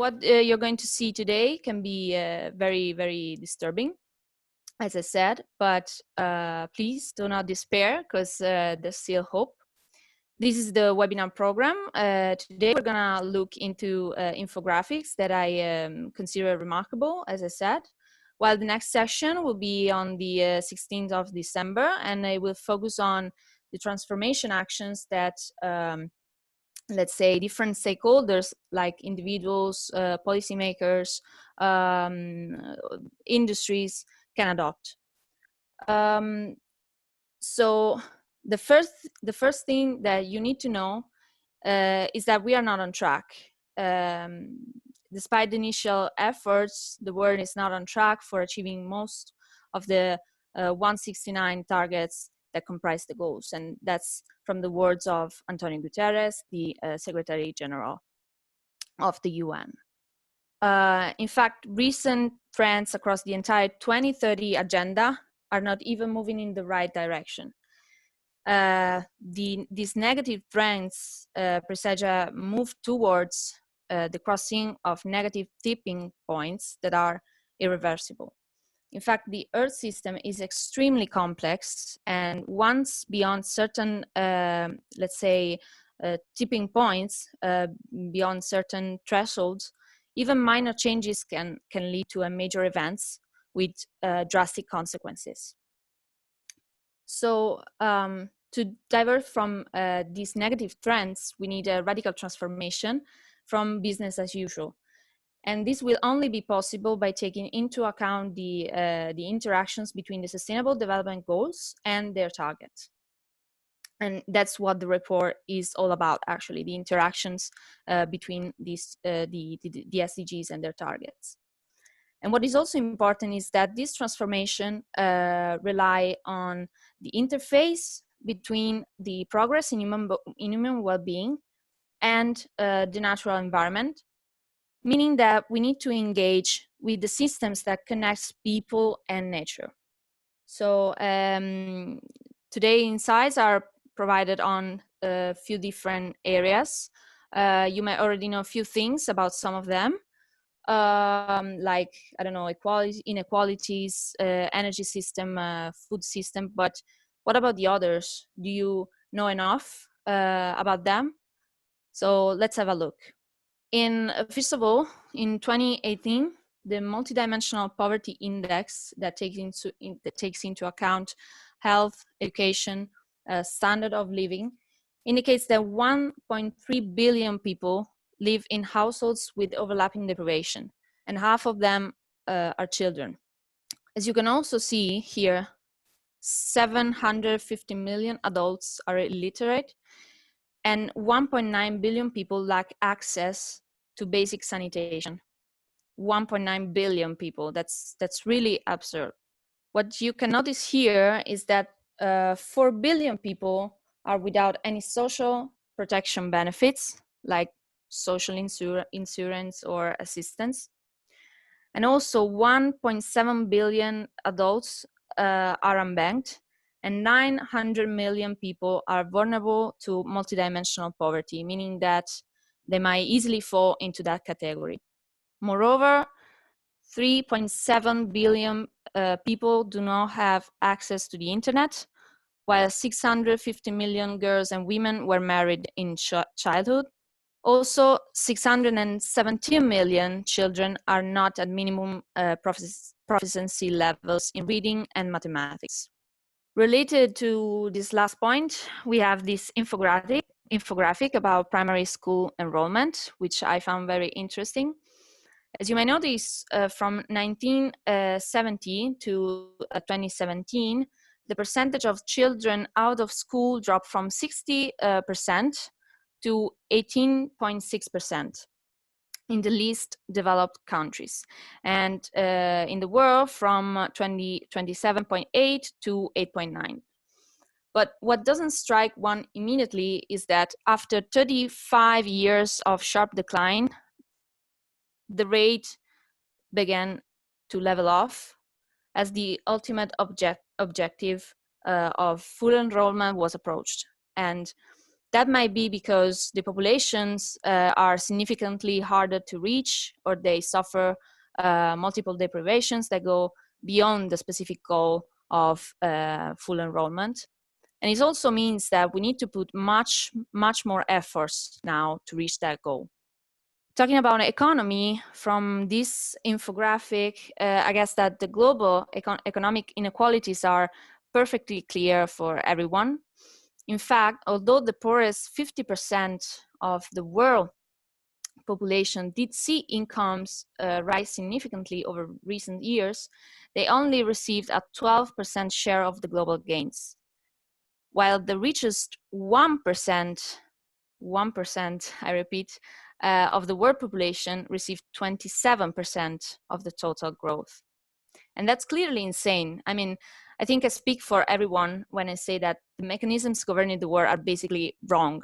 what you're going to see today can be very, very disturbing, as I said, but please do not despair, because there's still hope. This is the webinar program. Today we're gonna look into infographics that I consider remarkable, as I said, while the next session will be on the 16th of December, and I will focus on the transformation actions that, let's say, different stakeholders like individuals, policymakers, industries can adopt. So the first thing that you need to know is that we are not on track. Despite the initial efforts, the world is not on track for achieving most of the 169 targets that comprise the goals, and that's from the words of Antonio Guterres, the Secretary General of the UN. In fact, recent trends across the entire 2030 agenda are not even moving in the right direction. These negative trends presage a move towards the crossing of negative tipping points that are irreversible. In fact, the Earth system is extremely complex, and once beyond certain, let's say, tipping points, beyond certain thresholds, even minor changes can lead to a major events with drastic consequences. So to divert from these negative trends, we need a radical transformation from business as usual. And this will only be possible by taking into account the interactions between the Sustainable Development Goals and their targets. And that's what the report is all about, actually, the interactions between these, the SDGs and their targets. And what is also important is that this transformation rely on the interface between the progress in human well-being and the natural environment, meaning that we need to engage with the systems that connects people and nature. So today insights are provided on a few different areas. You may already know a few things about some of them, like, I don't know, inequalities, energy system, food system, but what about the others? Do you know enough about them? So let's have a look. First of all, in 2018, the multidimensional poverty index that takes into account health, education, standard of living, indicates that 1.3 billion people live in households with overlapping deprivation, and half of them are children. As you can also see here, 750 million adults are illiterate, and 1.9 billion people lack access to basic sanitation. 1.9 billion people, that's really absurd. What you can notice here is that 4 billion people are without any social protection benefits, like social insurance or assistance. And also 1.7 billion adults are unbanked, and 900 million people are vulnerable to multidimensional poverty, meaning that they might easily fall into that category. Moreover, 3.7 billion people do not have access to the internet, while 650 million girls and women were married in childhood. Also, 617 million children are not at minimum proficiency levels in reading and mathematics. Related to this last point, we have this infographic about primary school enrollment, which I found very interesting. As you may notice, from 1970 to 2017, the percentage of children out of school dropped from 60% to 18.6% in the least developed countries, and in the world from 27.8 to 8.9. But what doesn't strike one immediately is that after 35 years of sharp decline, the rate began to level off as the ultimate objective of full enrollment was approached. And That might be because the populations are significantly harder to reach, or they suffer multiple deprivations that go beyond the specific goal of full enrollment. And it also means that we need to put much more efforts now to reach that goal. Talking about economy, from this infographic, I guess that the global economic inequalities are perfectly clear for everyone. In fact, although the poorest 50% of the world population did see incomes rise significantly over recent years, they only received a 12% share of the global gains, while the richest 1%, I repeat, of the world population received 27% of the total growth. And that's clearly insane. I mean, I think I speak for everyone when I say that the mechanisms governing the world are basically wrong.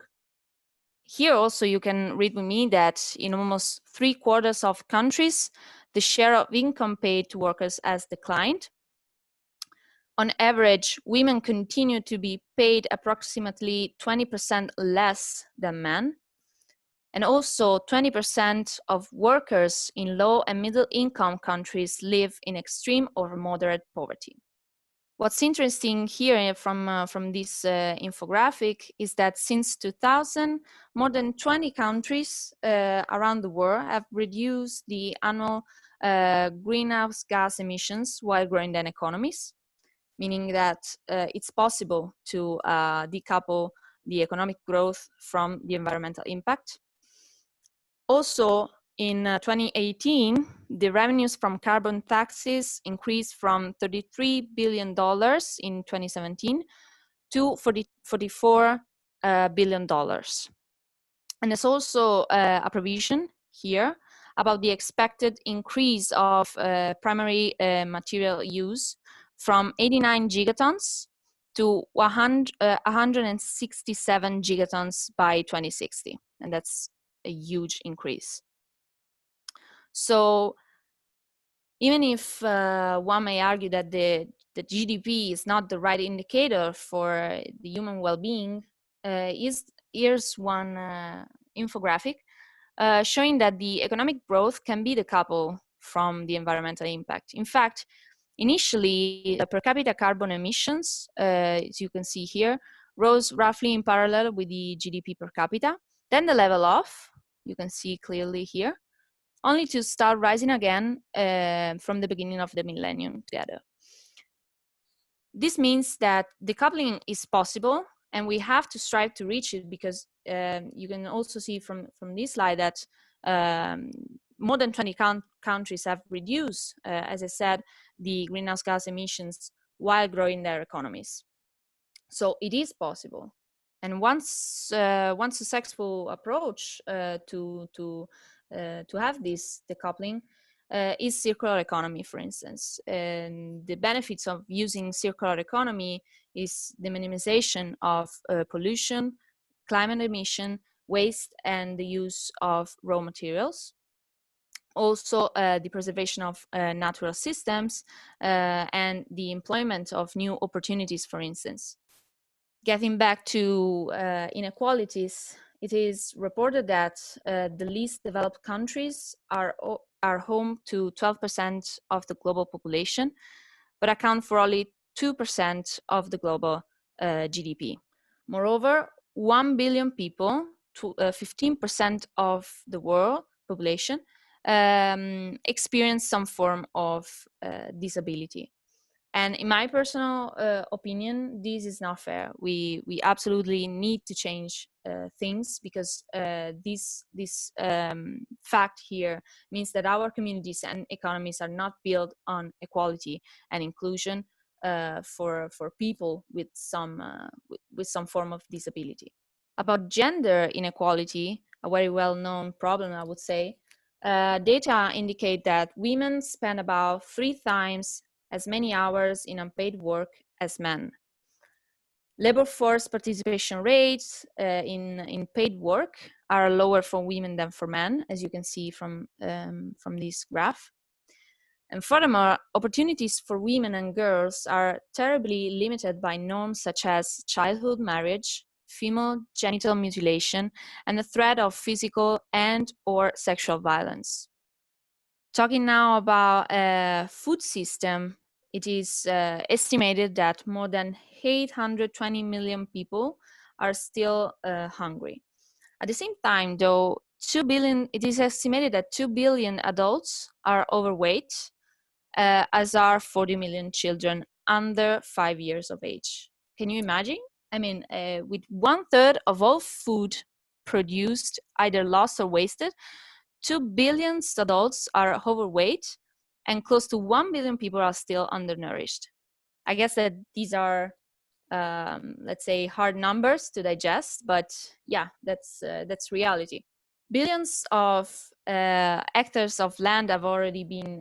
Here also you can read with me that in almost 3/4 of countries, the share of income paid to workers has declined. On average, women continue to be paid approximately 20% less than men. And also 20% of workers in low and middle income countries live in extreme or moderate poverty. What's interesting here from this infographic is that since 2000, more than 20 countries around the world have reduced the annual greenhouse gas emissions while growing their economies, meaning that it's possible to decouple the economic growth from the environmental impact. Also, in 2018, the revenues from carbon taxes increased from $33 billion in 2017 to $44 billion. And there's also a provision here about the expected increase of primary material use from 89 gigatons to 167 gigatons by 2060. And that's a huge increase. So even if one may argue that the GDP is not the right indicator for the human well-being, here's one infographic showing that the economic growth can be decoupled from the environmental impact. In fact, initially, per capita carbon emissions, as you can see here, rose roughly in parallel with the GDP per capita. Then they level off, you can see clearly here, only to start rising again from the beginning of the millennium together. This means that decoupling is possible, and we have to strive to reach it, because you can also see from this slide that more than 20 countries have reduced, as I said, the greenhouse gas emissions while growing their economies. So it is possible. And one successful approach to have this decoupling is circular economy, for instance. And the benefits of using circular economy is the minimization of pollution, climate emission, waste, and the use of raw materials. Also, the preservation of natural systems and the employment of new opportunities, for instance. Getting back to inequalities, it is reported that the least developed countries are home to 12% of the global population, but account for only 2% of the global GDP. Moreover, 1 billion people, 15% of the world population, experience some form of disability. And in my personal opinion, this is not fair. We absolutely need to change things, because this fact here means that our communities and economies are not built on equality and inclusion for people with some form of disability. About gender inequality, a very well-known problem, I would say, data indicate that women spend about 3 times as many hours in unpaid work as men. Labor force participation rates in paid work are lower for women than for men, as you can see from this graph. And furthermore, opportunities for women and girls are terribly limited by norms such as childhood marriage, female genital mutilation, and the threat of physical and/or sexual violence. Talking now about food system, it is estimated that more than 820 million people are still hungry. At the same time, though, it is estimated that 2 billion adults are overweight, as are 40 million children under 5 years of age. Can you imagine? I mean, with 1/3 of all food produced either lost or wasted, 2 billion adults are overweight, and close to 1 billion people are still undernourished. I guess that these are, let's say, hard numbers to digest, but yeah, that's reality. Billions of hectares of land have already been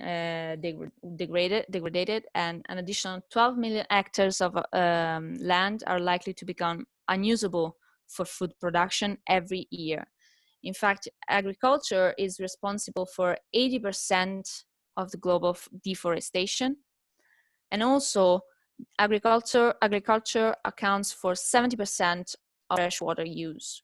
degraded, and an additional 12 million hectares of land are likely to become unusable for food production every year. In fact, agriculture is responsible for 80% of the global deforestation, and also agriculture accounts for 70% of freshwater use.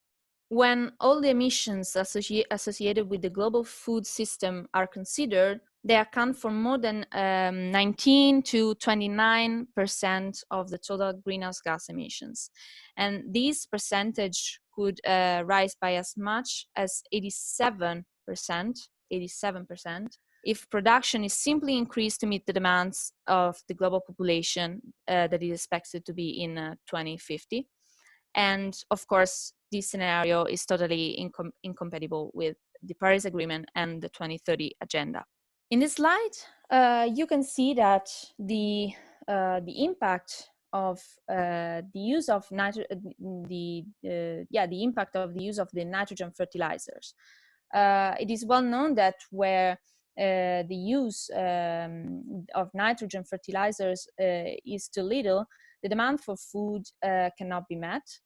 When all the emissions associated with the global food system are considered, they account for more than 19 to 29% of the total greenhouse gas emissions. And this percentage could rise by as much as 87%, if production is simply increased to meet the demands of the global population that is expected to be in 2050. And of course, this scenario is totally incompatible with the Paris Agreement and the 2030 agenda. In this slide, you can see that the impact of the use of the impact of the use of the nitrogen fertilizers. It is well known that where the use of nitrogen fertilizers is too little, the demand for food cannot be met,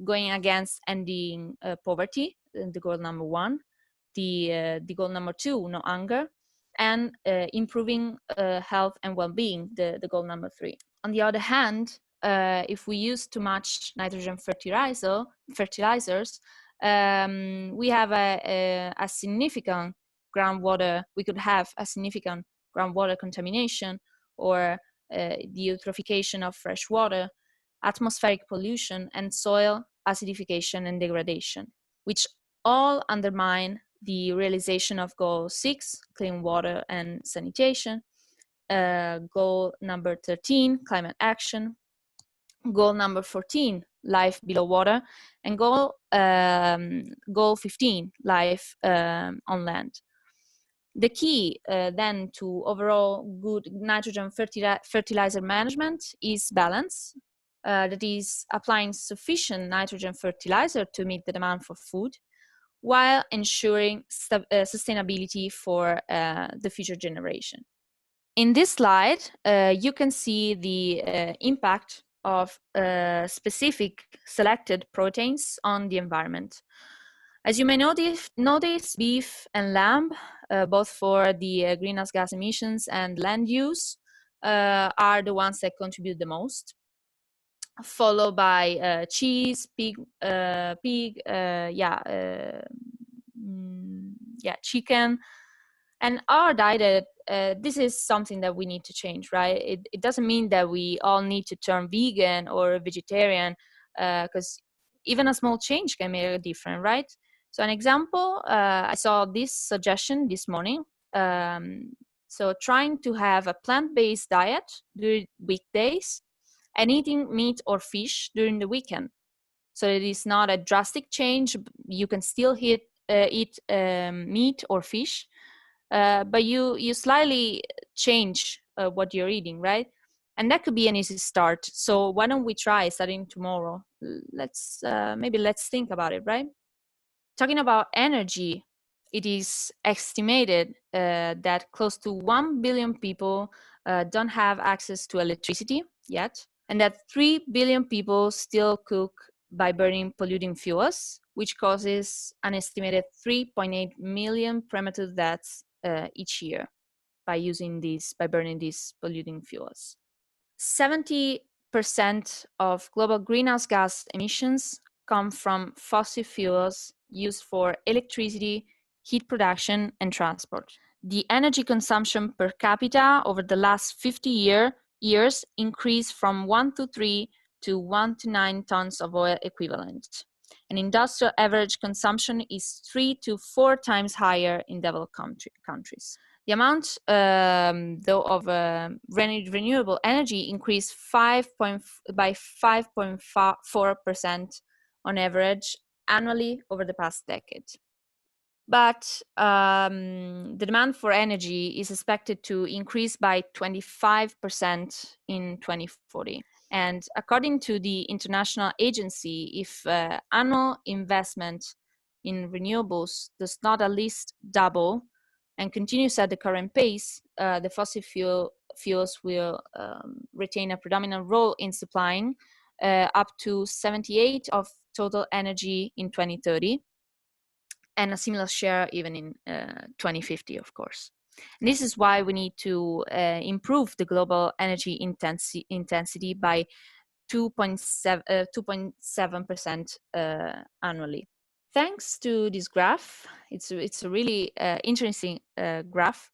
going against ending poverty, the goal number 1, the goal number 2, no hunger, and improving health and well-being, the goal number 3. On the other hand, if we use too much nitrogen fertilizers, we have a significant groundwater. We could have a significant groundwater contamination, or the eutrophication of fresh water, atmospheric pollution, and soil acidification and degradation, which all undermine the realization of goal 6, clean water and sanitation, goal number 13, climate action, goal number 14, life below water, and goal 15, life on land. The key then to overall good nitrogen fertilizer management is balance, that is applying sufficient nitrogen fertilizer to meet the demand for food, while ensuring sustainability for the future generation. In this slide, you can see the impact of specific selected proteins on the environment. As you may notice, beef and lamb, both for the greenhouse gas emissions and land use, are the ones that contribute the most, followed by cheese, chicken. And our diet, this is something that we need to change, right? It doesn't mean that we all need to turn vegan or vegetarian, because even a small change can make a difference, right? So an example, I saw this suggestion this morning. So trying to have a plant-based diet during weekdays and eating meat or fish during the weekend. So it is not a drastic change. You can still eat meat or fish, but you slightly change what you're eating, right? And that could be an easy start. So why don't we try starting tomorrow? Let's think about it, right? Talking about energy, it is estimated that close to 1 billion people don't have access to electricity yet, and that 3 billion people still cook by burning polluting fuels, which causes an estimated 3.8 million premature deaths each year by burning these polluting fuels. 70% 80% of global greenhouse gas emissions come from fossil fuels used for electricity, heat production, and transport. The energy consumption per capita over the last 50 years increased from 1 to 3 to 1 to 9 tons of oil equivalent. And industrial average consumption is 3 to 4 times higher in developed countries. The amount, though, of renewable energy increased by 5.4% on average annually over the past decade. But the demand for energy is expected to increase by 25% in 2040. And according to the International Agency, if annual investment in renewables does not at least double and continues at the current pace, the fossil fuels will retain a predominant role in supplying up to 78% of total energy in 2030, and a similar share even in 2050, of course. And this is why we need to improve the global energy intensity by 2.7% annually. Thanks to this graph, it's a really interesting graph.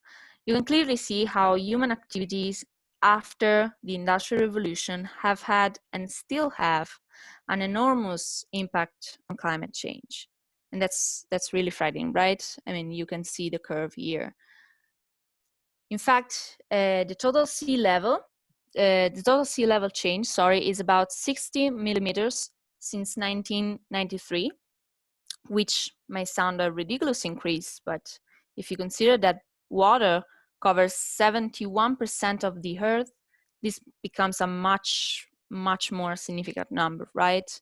You can clearly see how human activities after the Industrial Revolution have had and still have an enormous impact on climate change. And that's really frightening, right? I mean, you can see the curve here. In fact, the total sea level change, is about 60 millimeters since 1993, which may sound a ridiculous increase, but if you consider that water covers 71% of the Earth, this becomes a much more significant number, right?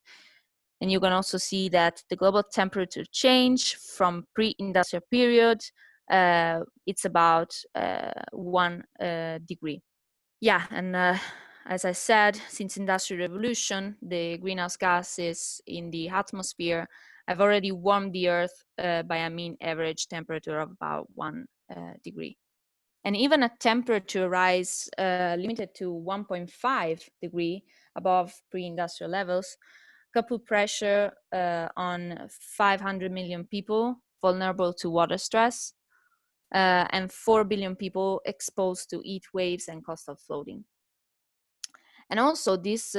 And you can also see that the global temperature change from pre-industrial period, it's about 1 degree. Yeah, and as I said, since Industrial Revolution, the greenhouse gases in the atmosphere have already warmed the Earth by a mean average temperature of about 1 degree. And even a temperature rise limited to 1.5 degree above pre-industrial levels could put pressure on 500 million people vulnerable to water stress and 4 billion people exposed to heat waves and coastal flooding. And also this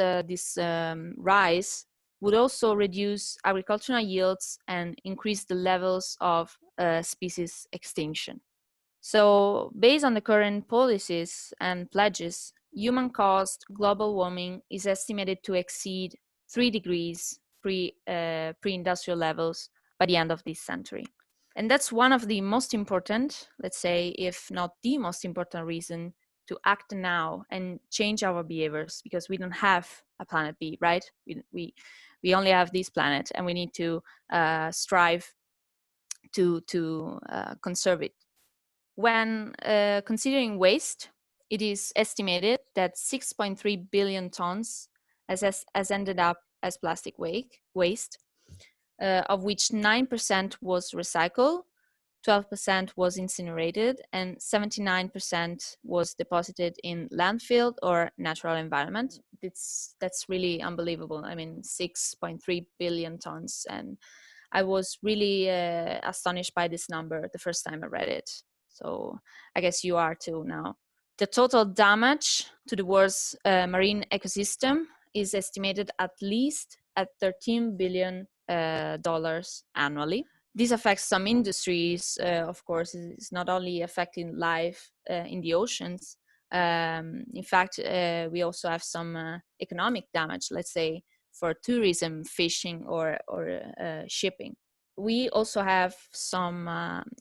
rise would also reduce agricultural yields and increase the levels of species extinction. So based on the current policies and pledges, human-caused global warming is estimated to exceed 3 degrees pre-industrial levels by the end of this century. And that's one of the most important, let's say, if not the most important reason to act now and change our behaviors, because we don't have a planet B, right? We only have this planet, and we need to strive to conserve it. When considering waste, it is estimated that 6.3 billion tons has ended up as plastic waste, of which 9% was recycled, 12% was incinerated, and 79% was deposited in landfill or natural environment. That's really unbelievable. I mean, 6.3 billion tons. And I was really astonished by this number the first time I read it. So I guess you are too now. The total damage to the world's marine ecosystem is estimated at least at $13 billion annually. This affects some industries, of course. It's not only affecting life in the oceans. In fact, we also have some economic damage, let's say, for tourism, fishing, or shipping. We also have some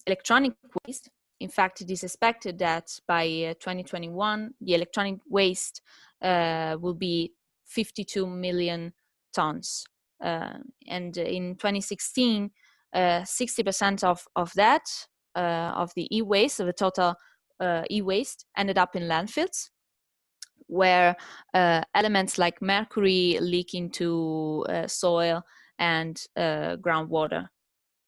electronic waste. In fact, it is expected that by 2021, the electronic waste will be 52 million tons. And in 2016, 60% of that, of the e-waste, of the total e-waste, ended up in landfills, where elements like mercury leak into soil and groundwater,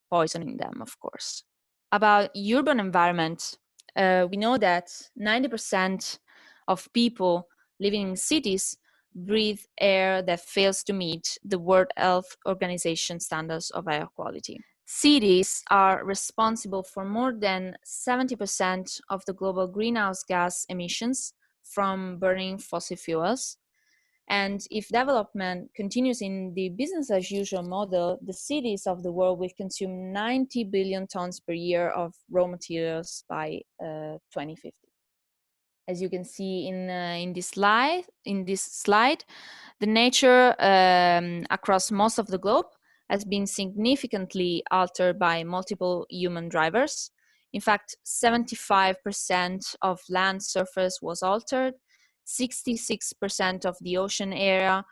poisoning them, of course. About urban environment, we know that 90% of people living in cities breathe air that fails to meet the World Health Organization standards of air quality. Cities are responsible for more than 70% of the global greenhouse gas emissions from burning fossil fuels. And if development continues in the business as usual model, the cities of the world will consume 90 billion tons per year of raw materials by 2050. As you can see in this slide, the nature across most of the globe has been significantly altered by multiple human drivers. In fact, 75% of land surface was altered. 66% of the ocean area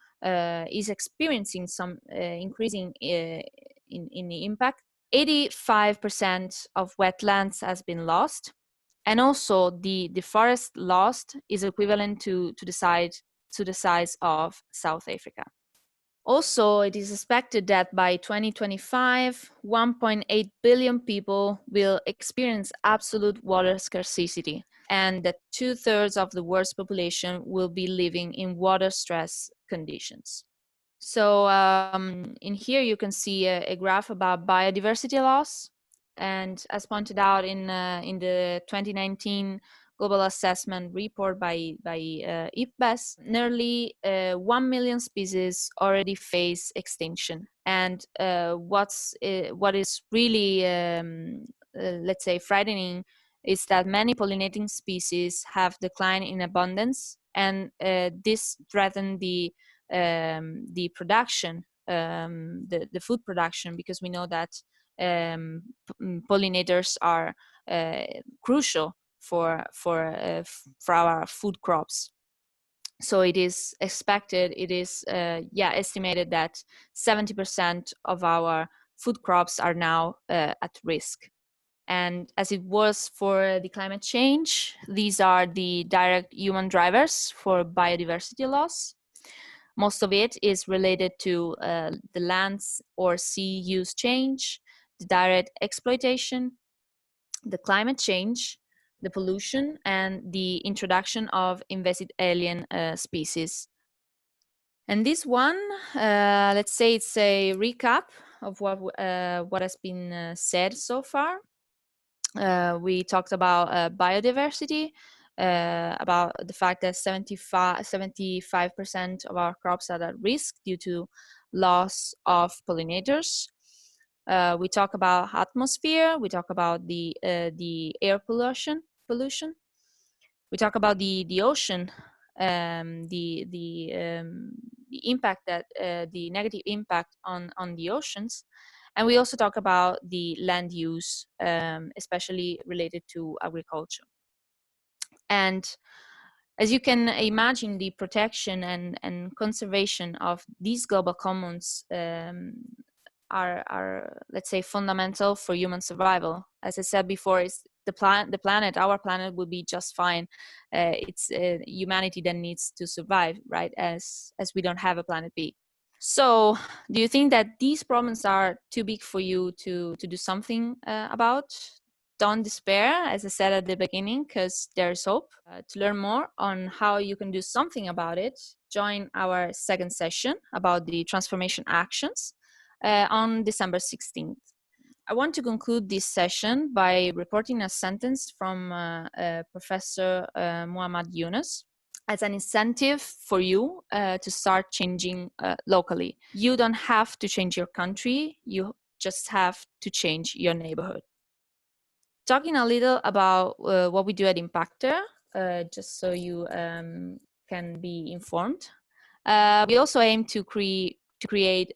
is experiencing some increasing in the impact. 85% of wetlands has been lost. And also the forest lost is equivalent to the size of South Africa. Also, it is expected that by 2025, 1.8 billion people will experience absolute water scarcity, and that 2/3 of the world's population will be living in water stress conditions. So in here you can see a graph about biodiversity loss. And as pointed out in the 2019 Global Assessment Report by IPBES, nearly 1 million species already face extinction. And what is really, let's say, frightening is that many pollinating species have declined in abundance, and this threatens the production, the food production, because we know that pollinators are crucial for our food crops. So it is expected, it is estimated that 70% of our food crops are now at risk. And as it was for the climate change, these are the direct human drivers for biodiversity loss. Most of it is related to the lands or sea use change, the direct exploitation, the climate change, the pollution, and the introduction of invasive alien species. And this one, let's say it's a recap of what has been said so far. We talked about biodiversity, about the fact that 75% of our crops are at risk due to loss of pollinators. We talk about atmosphere. We talk about the air pollution. We talk about the ocean, the impact that the negative impact on the oceans. And we also talk about the land use, especially related to agriculture. And as you can imagine, the protection and conservation of these global commons are, let's say, fundamental for human survival. As I said before, it's our planet will be just fine. It's humanity that needs to survive, right? As we don't have a planet B. So, do you think that these problems are too big for you to do something about? Don't despair, as I said at the beginning, because there's hope. To learn more on how you can do something about it, join our second session about the transformation actions on December 16th. I want to conclude this session by reporting a sentence from Professor Muhammad Yunus as an incentive for you to start changing locally. You don't have to change your country, you just have to change your neighborhood. Talking a little about what we do at Impactr, just so you can be informed. We also aim to create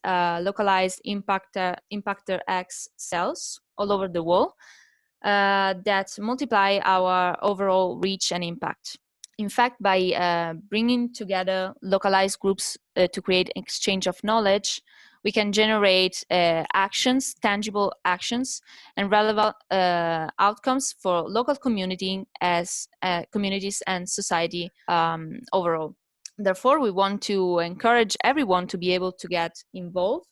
localized Impactr X cells all over the world that multiply our overall reach and impact. In fact, by bringing together localized groups to create exchange of knowledge, we can generate actions, tangible actions, and relevant outcomes for local communities and society overall. Therefore, we want to encourage everyone to be able to get involved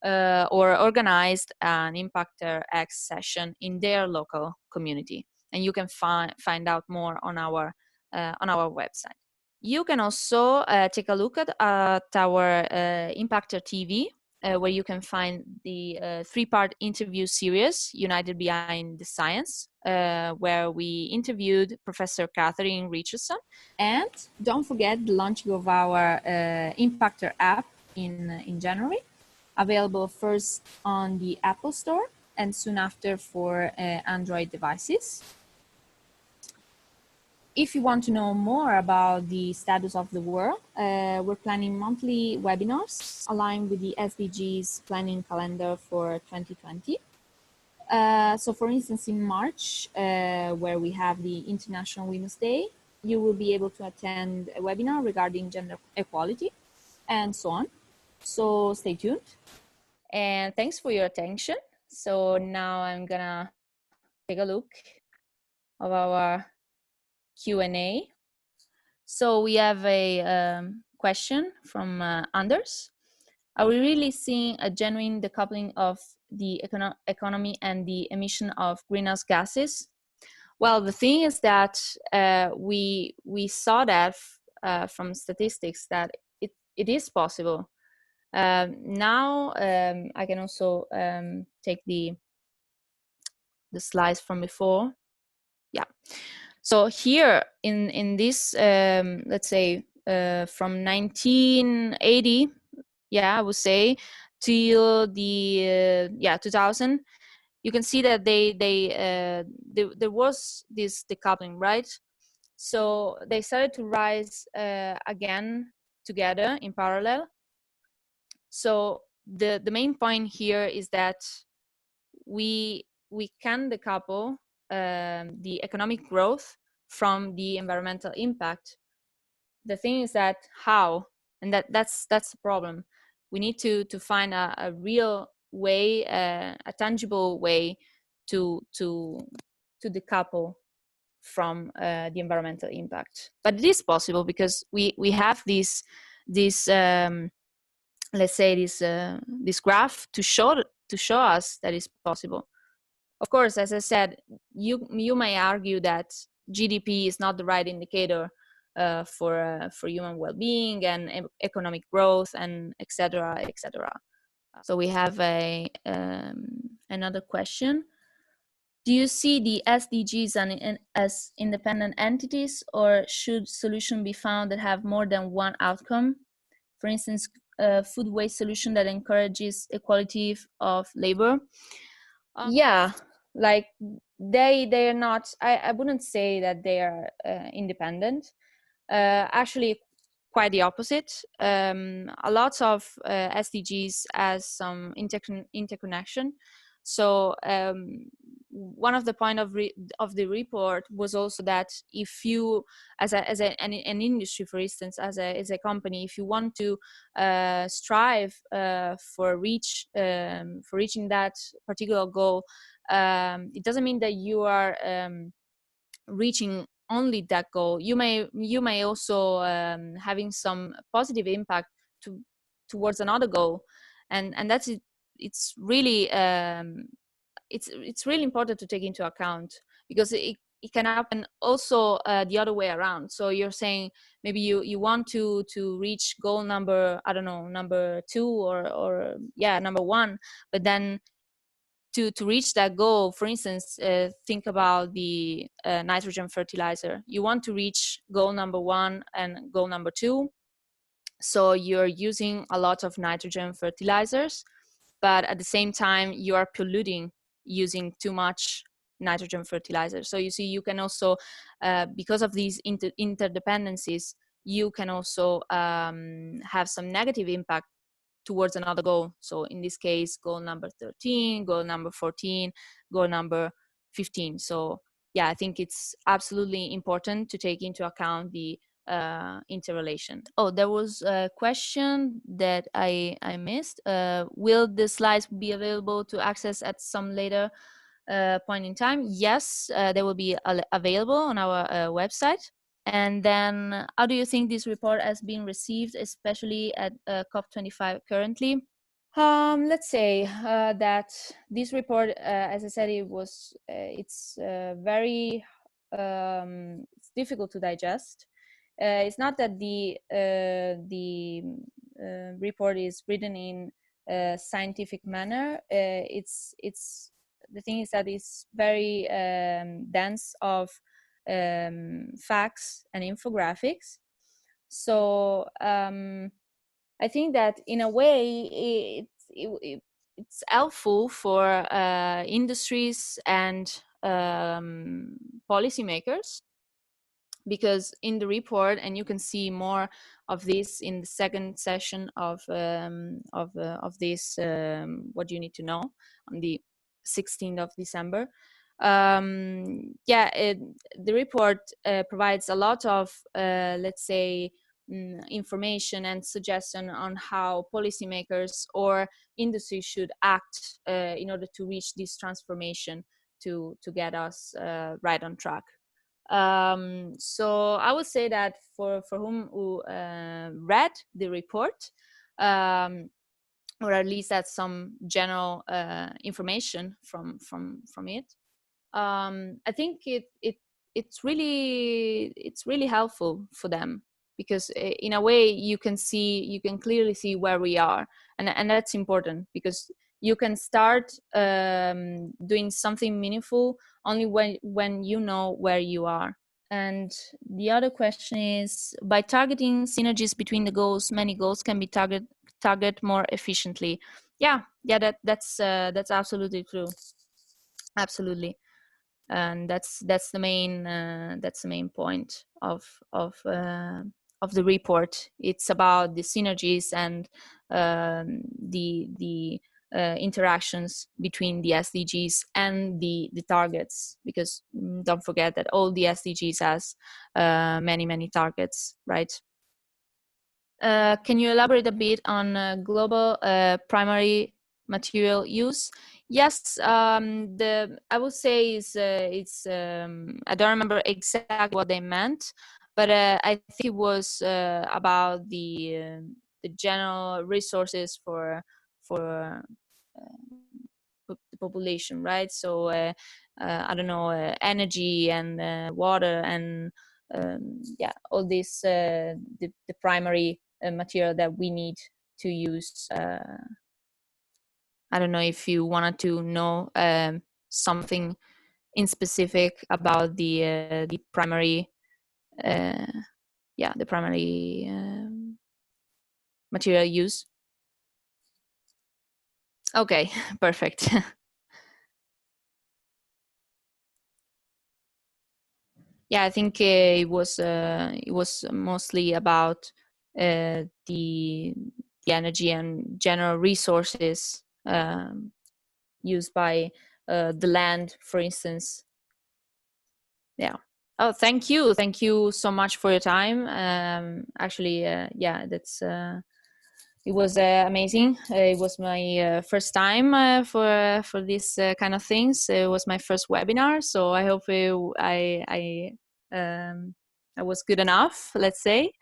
or organize an Impactr X session in their local community. And you can find out more on our website. You can also take a look at our Impactr TV, where you can find the 3-part interview series, United Behind the Science, where we interviewed Professor Catherine Richardson. And don't forget the launching of our Impactr app in January, available first on the Apple Store and soon after for Android devices. If you want to know more about the status of the world, we're planning monthly webinars aligned with the SDGs planning calendar for 2020. So for instance, in March, where we have the International Women's Day, you will be able to attend a webinar regarding gender equality and so on. So stay tuned. And thanks for your attention. So now I'm gonna take a look of our Q&A. So we have a question from Anders. Are we really seeing a genuine decoupling of the economy and the emission of greenhouse gases? Well, the thing is that we saw that from statistics that it is possible. Now I can also take the slides from before. Yeah. So here in this, let's say from 1980, yeah, I would say, till the 2000, you can see that there was this decoupling, right? So they started to rise again together in parallel. So the main point here is that we can decouple the economic growth from the environmental impact. The thing is that how, and that's the problem. We need to find a real way, a tangible way to decouple from the environmental impact. But it is possible because we have this let's say this graph to show us that it's possible. Of course, as I said, you may argue that GDP is not the right indicator for human well-being and economic growth and etc. etc. So we have another question. Do you see the SDGs as independent entities, or should solutions be found that have more than one outcome? For instance, a food waste solution that encourages equality of labor. Yeah, like they are not. I wouldn't say that they are independent. Actually, quite the opposite. A lot of SDGs has some interconnection. So one of the point of the report was also that if you, as an industry, for instance, as a company, if you want to strive for reaching that particular goal, it doesn't mean that you are reaching only that goal. You may also having some positive impact towards another goal, and that's it. It's really it's really important to take into account, because it can happen also the other way around. So you're saying maybe you want to reach goal number, I don't know, number 2 or number 1, but then to reach that goal, for instance, think about the nitrogen fertilizer. You want to reach goal number 1 and goal number 2, so you're using a lot of nitrogen fertilizers, but at the same time you are polluting using too much nitrogen fertilizer. So you see, you can also because of these interdependencies, you can also have some negative impact towards another goal. So in this case, goal number 13, goal number 14, goal number 15. So yeah, I think it's absolutely important to take into account the interrelation. Oh, there was a question that I missed. Will the slides be available to access at some later point in time? Yes, they will be available on our website. And then how do you think this report has been received, especially at COP25 currently? Let's say that this report, as I said, it's very it's difficult to digest. It's not that the report is written in a scientific manner. It's the thing is that it's very dense of facts and infographics. So I think that in a way it's helpful for industries and policymakers, because in the report, and you can see more of this in the second session of this what you need to know on the 16th of December. The report provides a lot of let's say information and suggestion on how policymakers or industry should act in order to reach this transformation to get us right on track. So I would say that for whom who read the report, or at least had some general information from it, I think it's really helpful for them, because in a way you can clearly see where we are, and that's important, because you can start doing something meaningful only when you know where you are. And the other question is, by targeting synergies between the goals, many goals can be target more efficiently. That's absolutely true. Absolutely. And that's the main point of the report. It's about the synergies and the interactions between the SDGs and the targets, because don't forget that all the SDGs has many targets, right? Can you elaborate a bit on global primary material use? Yes, I would say it's I don't remember exactly what they meant, but I think it was about the general resources for the population, right? So I don't know, energy and water and all this the primary material that we need to use. I don't know if you wanted to know something in specific about the primary, the primary material use. Okay, perfect. Yeah, I think it was mostly about the energy and general resources used by the land, for instance. Yeah. Oh, thank you so much for your time. Actually, that's it was amazing. It was my first time for this kind of things. It was my first webinar, so I hope I was good enough, let's say.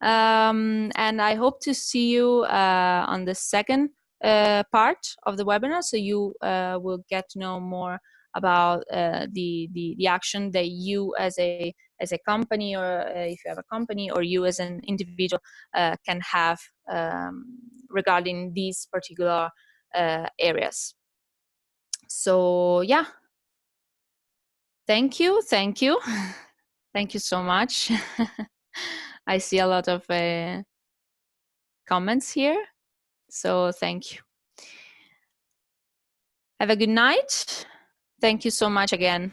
And I hope to see you on the second part of the webinar, so you will get to know more about the action that you as a company, or if you have a company, or you as an individual can have regarding these particular areas. So yeah, thank you thank you so much. I see a lot of comments here, so thank you. Have a good night. Thank you so much again.